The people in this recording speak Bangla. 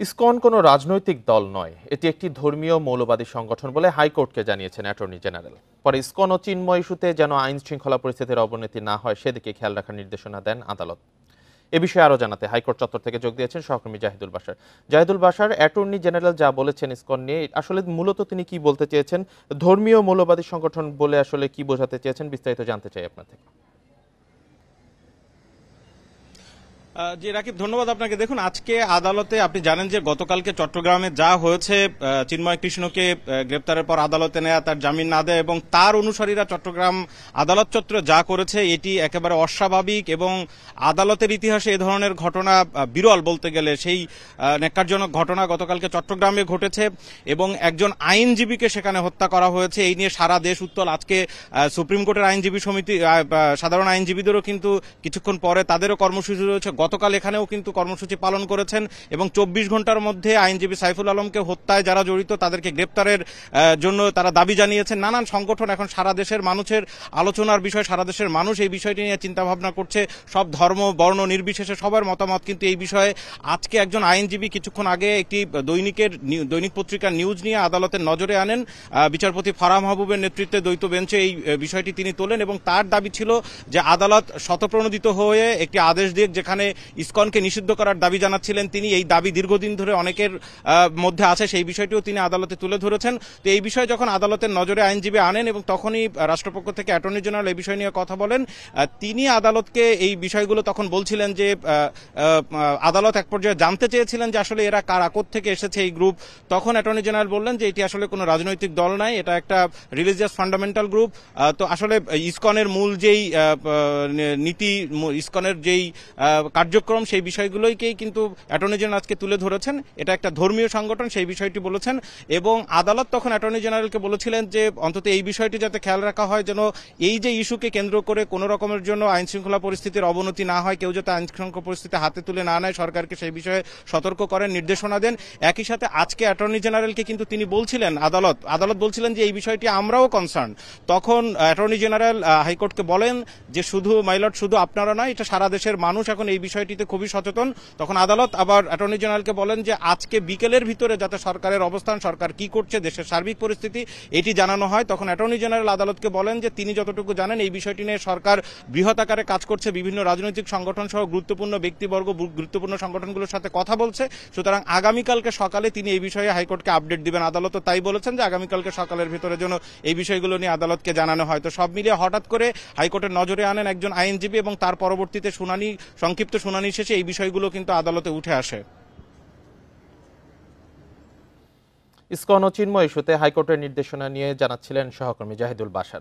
ইসকন কোনো রাজনৈতিক দল নয়, এটি একটি ধর্মীয় মৌলবাদী সংগঠন বলে হাইকোর্টকে জানিয়েছেন অ্যাটর্নি জেনারেল। পরে ইসকন ও চিন্ময় ইস্যুতে যেন আইন শৃঙ্খলা পরিস্থিতির অবনতি না হয় সেদিকে খেয়াল রাখার নির্দেশনা দেন আদালত। এ বিষয়ে আরও জানাতে হাইকোর্ট চত্বর থেকে যোগ দিয়েছেন সহকর্মী জাহিদুল বাশার। জাহিদুল বাশার, অ্যাটর্নি জেনারেল যা বলেছেন ইসকন নিয়ে, আসলে মূলত তিনি কি বলতে চেয়েছেন? ধর্মীয় মৌলবাদী সংগঠন বলে আসলে কি বোঝাতে চেয়েছেন, বিস্তারিত জানতে চাই আপনার থেকে। জি রাকিব, ধন্যবাদ আপনাকে। দেখুন, আজকে আদালতে আপনি জানেন যে গতকালকে চট্টগ্রামে যা হয়েছে, চিন্ময় কৃষ্ণকে গ্রেপ্তারের পর আদালতে নেয়া, তার জামিন না দেয় এবং তার অনুসারীরা চট্টগ্রাম আদালত চত্বরে যা করেছে এটি একেবারে অস্বাভাবিক এবং আদালতের ইতিহাসে এ ধরনের ঘটনা বিরল বলতে গেলে। সেই ন্যাক্কারজনক ঘটনা গতকালকে চট্টগ্রামে ঘটেছে এবং একজন আইনজীবীকে সেখানে হত্যা করা হয়েছে। এই নিয়ে সারা দেশ উত্তাল। আজকে সুপ্রিম কোর্টের আইনজীবী সমিতি, সাধারণ আইনজীবীদেরও কিন্তু কিছুক্ষণ পরে তাদেরও কর্মসূচি রয়েছে। গতকাল এখানেও কিন্তু কর্মসূচি পালন করেছেন এবং 24 ঘন্টার মধ্যে আইনজীবী সাইফুল আলমকে হত্যায় যারা জড়িত তাদেরকে গ্রেপ্তারের জন্য তারা দাবি জানিয়েছেন। নানান সংগঠন এখন সারা দেশের মানুষের আলোচনার বিষয়, সারা দেশের মানুষ এই বিষয়টি নিয়ে চিন্তা ভাবনা করছে। সব ধর্ম বর্ণ নির্বিশেষে সবার মতামত কিন্তু এই বিষয়ে। আজকে একজন আইনজীবী কিছুক্ষণ আগে একটি দৈনিক পত্রিকার নিউজ নিয়ে আদালতের নজরে আনেন। বিচারপতি ফারাহ মাহবুবের নেতৃত্বে দ্বৈত বেঞ্চে এই বিষয়টি তিনি তোলেন এবং তার দাবি ছিল যে আদালত স্বতঃপ্রণোদিত হয়ে একটি আদেশ দিয়ে, যেখানে ইসকনকে নিষিদ্ধ করার দাবি জানাচ্ছিলেন তিনি, এই দাবি দীর্ঘদিন ধরে অনেকের মধ্যে আছে, সেই বিষয়টিও তিনি আদালতে তুলে ধরেছেন। তো এই বিষয়ে যখন আদালতের নজরে আইনজীবী আনেন এবং তখনই রাষ্ট্রপক্ষ থেকে অ্যাটর্নি জেনারেল এই বিষয় নিয়ে কথা বলেন, তিনি আদালতকে এই বিষয়গুলো তখন বলছিলেন যে আদালত এক পর্যায়ে জানতে চেয়েছিলেন যে আসলে এরা কারা, কোত্থেকে এসেছে এই গ্রুপ। তখন অ্যাটর্নি জেনারেল বললেন যে এটি আসলে কোনো রাজনৈতিক দল নাই, এটা একটা রিলিজিয়াস ফান্ডামেন্টাল গ্রুপ। তো আসলে ইসকনের মূল যেই নীতি, ইসকনের যেই কার্যক্রম, সেই বিষয়গুলোকেই কিন্তু অ্যাটর্নি জেনারেল আজকে তুলে ধরেছেন। এটা একটা ধর্মীয় সংগঠন, সেই বিষয়টি বলেছেন এবং আদালত তখন অ্যাটর্নি জেনারেলকে বলেছিলেন যে অন্তত এই বিষয়টি যাতে খেয়াল রাখা হয়, যেন এই যে ইস্যুকে কেন্দ্র করে কোনো রকমের জন্য আইন শৃঙ্খলা পরিস্থিতির অবনতি না হয়, কেউ যাতে আইন শৃঙ্খলা পরিস্থিতি হাতে তুলে না নেয়, সরকারকে সেই বিষয়ে সতর্ক করেন, নির্দেশনা দেন। একই সাথে আজকে অ্যাটর্নি জেনারেলকে কিন্তু তিনি বলছিলেন, আদালত বলছিলেন যে এই বিষয়টি আমরাও কনসার্ন। তখন অ্যাটর্নি জেনারেল হাইকোর্টকে বলেন যে শুধু মাইলট, শুধু আপনারা নয়, এটা সারা দেশের মানুষ এখন এই বিষয়টিতে খুবই সচেতন। তখন আদালত আবার অ্যাটর্নি জেনারেলকে বলেন যে আজকে বিকেলের ভিতরে যাতে সরকারের অবস্থান, সরকার কি করছে, দেশের সার্বিক পরিস্থিতি এটি জানানো হয়। তখন অ্যাটর্নি জেনারেল আদালতকে বলেন যে তিনি যতটুকু জানেন এই বিষয়টি নিয়ে সরকার বৃহৎ আকারে কাজ করছে, বিভিন্ন রাজনৈতিক সংগঠন সহ গুরুত্বপূর্ণ ব্যক্তিবর্গ, গুরুত্বপূর্ণ সংগঠনগুলোর সাথে কথা বলছে। সুতরাং আগামীকালকে সকালে তিনি এই বিষয়ে হাইকোর্টকে আপডেট দিবেন। আদালতও তাই বলেছেন যে আগামীকালকে সকালের ভিতরে যেন এই বিষয়গুলো নিয়ে আদালতকে জানানো হয়। তো সব মিলিয়ে হঠাৎ করে হাইকোর্টের নজরে আনেন একজন আইনজীবী এবং তার পরবর্তীতে সংক্ষিপ্ত শুনানি শেষে এই বিষয়গুলো কিন্তু আদালতে উঠে আসে। ইসকন ও চিন্ময় ইস্যুতে হাইকোর্টের নির্দেশনা নিয়ে জানাচ্ছিলেন সহকর্মী জাহিদুল বাশার।